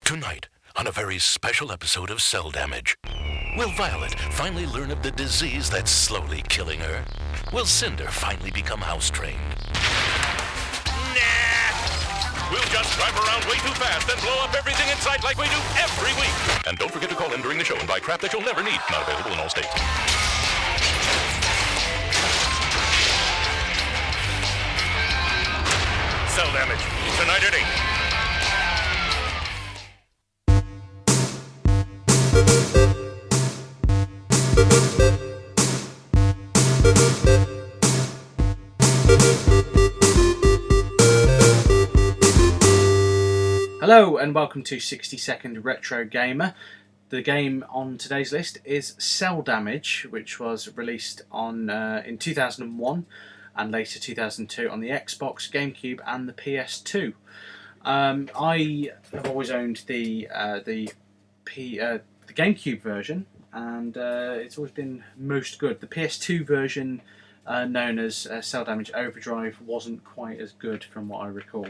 Tonight, on a very special episode of Cel Damage, will Violet finally learn of the disease that's slowly killing her? Will Cinder finally become house-trained? Nah! We'll just drive around way too fast and blow up everything in sight like we do every week. And don't forget to call in during the show and buy crap that you'll never need. Not available in all states. Cel Damage, tonight at 8. Hello and welcome to 60 Second Retro Gamer. The game on today's list is Cel Damage, which was released on in 2001 and later 2002 on the Xbox, GameCube and the PS2. I have always owned the GameCube version, and it's always been most good. The PS2 version, known as Cel Damage Overdrive, wasn't quite as good from what I recall.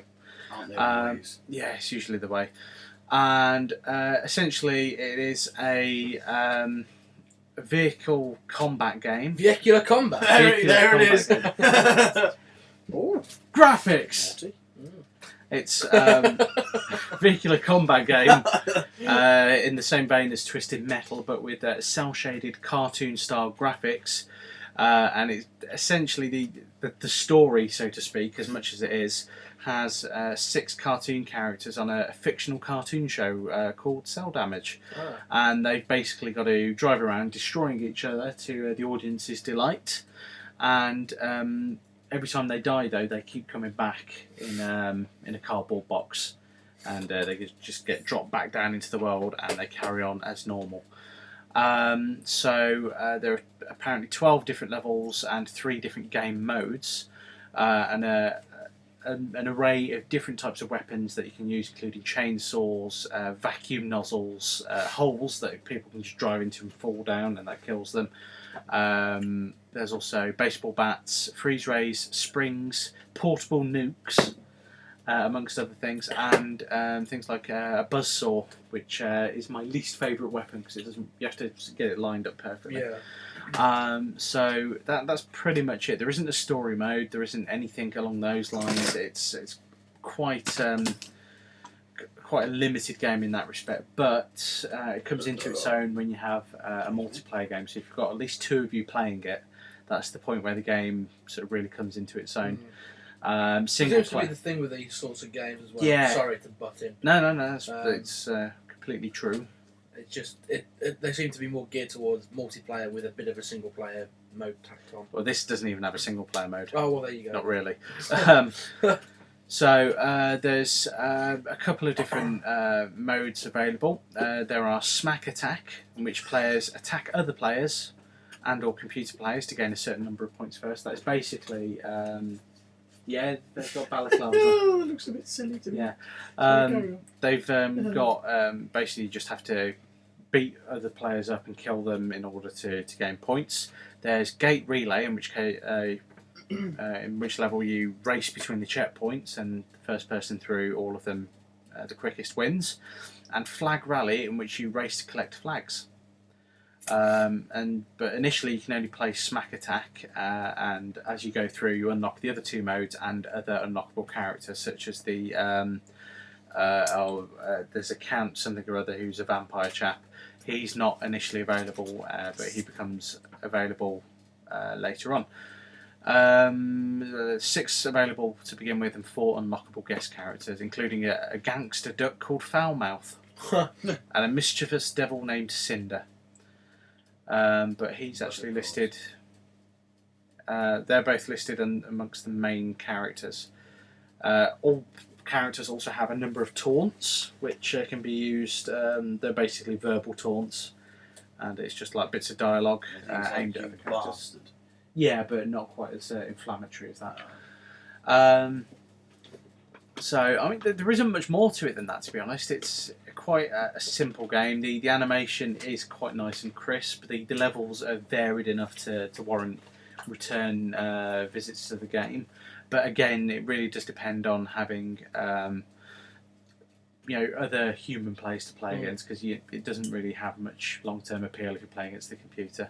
Yeah, it's usually the way. And essentially it is a vehicle combat game. Vehicular combat. There it is. Ooh. Graphics. It's vehicular combat game in the same vein as Twisted Metal, but with cel-shaded cartoon-style graphics. And it's essentially the story, so to speak, as much as it is, has 6 cartoon characters on a fictional cartoon show called Cel Damage. Oh. And they've basically got to drive around destroying each other to the audience's delight. And every time they die, though, they keep coming back in a cardboard box. And they just get dropped back down into the world and they carry on as normal. So there are apparently 12 different levels and 3 different game modes, and an array of different types of weapons that you can use, including chainsaws, vacuum nozzles, holes that people can just drive into and fall down, and that kills them. There's also baseball bats, freeze rays, springs, portable nukes, amongst other things, and things like a buzzsaw, which is my least favourite weapon because you have to get it lined up perfectly. Yeah. So that's pretty much it. There isn't a story mode. There isn't anything along those lines. It's quite a limited game in that respect. But it comes into its own when you have a multiplayer game. So if you've got at least 2 of you playing it, that's the point where the game sort of really comes into its own. Single seems to be the thing with these sorts of games as well. Yeah. Sorry to butt in. No. It's completely true. It's just they seem to be more geared towards multiplayer with a bit of a single player mode tacked on. Well, this doesn't even have a single player mode. Oh well, there you go. Not really. So there's a couple of different modes available. There are Smack Attack, in which players attack other players and/or computer players to gain a certain number of points first. That's basically. Yeah, they've got balaclavas. Oh, that looks a bit silly to me. Yeah, they've got basically you just have to beat other players up and kill them in order to gain points. There's Gate Relay, in which level you race between the checkpoints, and the first person through all of them, the quickest wins. And Flag Rally, in which you race to collect flags. But initially you can only play Smack Attack, and as you go through you unlock the other 2 modes and other unlockable characters, such as the there's a Count something or other who's a vampire chap. He's not initially available, but he becomes available later on. 6 available to begin with and 4 unlockable guest characters, including a gangster duck called Foulmouth and a mischievous devil named Cinder. But he's actually listed. They're both listed amongst the main characters. All characters also have a number of taunts, which can be used. They're basically verbal taunts, and it's just like bits of dialogue aimed at other characters. Bastard. Yeah, but not quite as inflammatory as that. So, I mean, there isn't much more to it than that, to be honest. It's quite a simple game. The animation is quite nice and crisp. The levels are varied enough to warrant return visits to the game. But again, it really does depend on having other human players to play against, because it doesn't really have much long-term appeal if you're playing against the computer.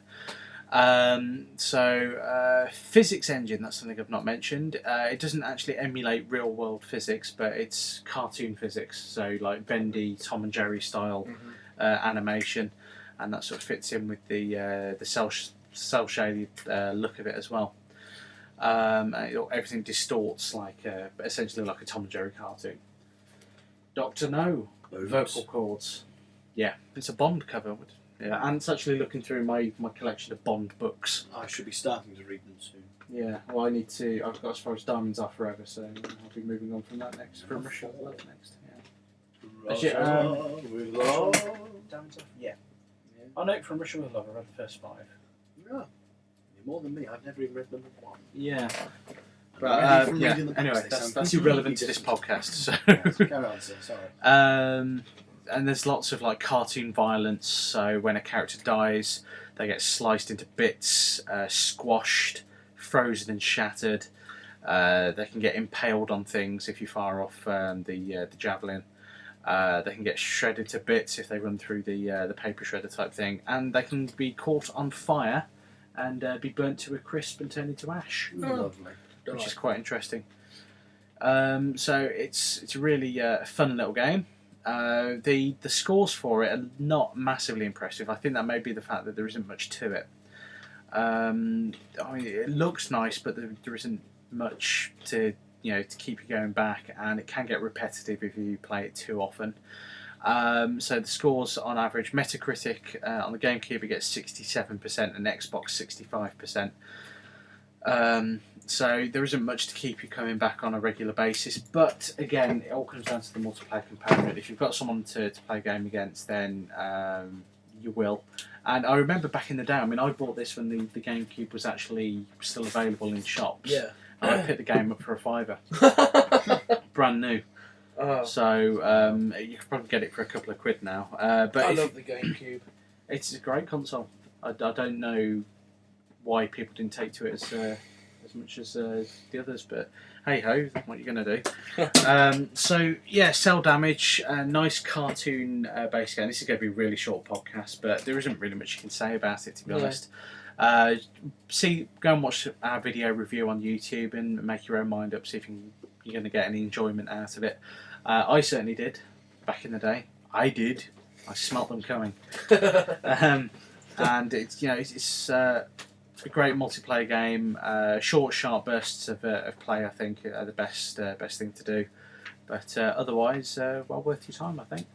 Physics engine, that's something I've not mentioned. It doesn't actually emulate real-world physics, but it's cartoon physics, so like Bendy, Tom and Jerry style animation, and that sort of fits in with the cel-shaded look of it as well. Everything distorts essentially like a Tom and Jerry cartoon. Dr. No, vocal cords. Yeah, it's a Bond cover. Yeah, and it's actually looking through my collection of Bond books. I should be starting to read them soon. Yeah, well, I've got as far as Diamonds Are Forever, so I'll be moving on from that next. From Russia with Love next. With love. Diamonds Are Yeah. I know From Russia with Love. I read the first 5. Yeah. You're more than me. I've never even read number 1. Yeah. But Anyway, that's irrelevant to this podcast. So. Carry on, sir. Sorry. And there's lots of cartoon violence. So when a character dies, they get sliced into bits, squashed, frozen and shattered. They can get impaled on things if you fire off the javelin. They can get shredded to bits if they run through the paper shredder type thing, and they can be caught on fire and be burnt to a crisp and turned into ash. Lovely. Which is quite interesting. So it's a really fun little game. The scores for it are not massively impressive. I think that may be the fact that there isn't much to it. It looks nice, but there isn't much to keep you going back, and it can get repetitive if you play it too often. So the scores on average, Metacritic on the GameCube it gets 67% and Xbox 65%. So there isn't much to keep you coming back on a regular basis, but again, it all comes down to the multiplayer component. If you've got someone to play a game against, then you will. And I remember back in the day, I bought this when the GameCube was actually still available in shops. Yeah. And I picked the game up for a £5. Brand new. Oh. So you could probably get it for a couple of quid now. But I love the GameCube. It's a great console. I don't know why people didn't take to it as much as the others, but hey ho, what are you going to do? So yeah, Cel Damage, nice cartoon based game. This is going to be a really short podcast, but there isn't really much you can say about it, to be honest. Go and watch our video review on YouTube and make your own mind up, see if you're going to get any enjoyment out of it. I certainly did back in the day. I smelt them coming. And it's a great multiplayer game. Short, sharp bursts of play, I think, are the best thing to do. But otherwise, well worth your time, I think.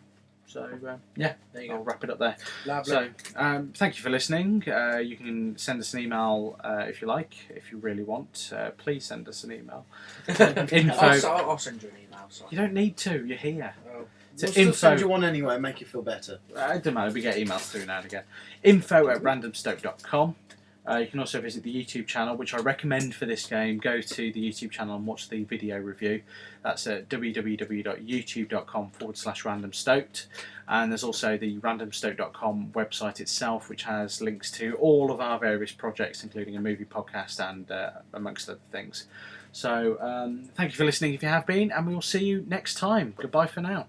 So yeah, There you I'll go. wrap it up there. Lovely. So thank you for listening. You can send us an email if you like, if you really want. Please send us an email. Info. I'll send you an email. Sorry. You don't need to. You're here. Oh. To We'll still send you one anyway, make you feel better. It doesn't matter, we get emails through now and again. info@randomstoke.com. You can also visit the YouTube channel, which I recommend for this game. Go to the YouTube channel and watch the video review. That's at www.youtube.com/randomstoked. And there's also the randomstoke.com website itself, which has links to all of our various projects, including a movie podcast and amongst other things. So thank you for listening if you have been, and we will see you next time. Goodbye for now.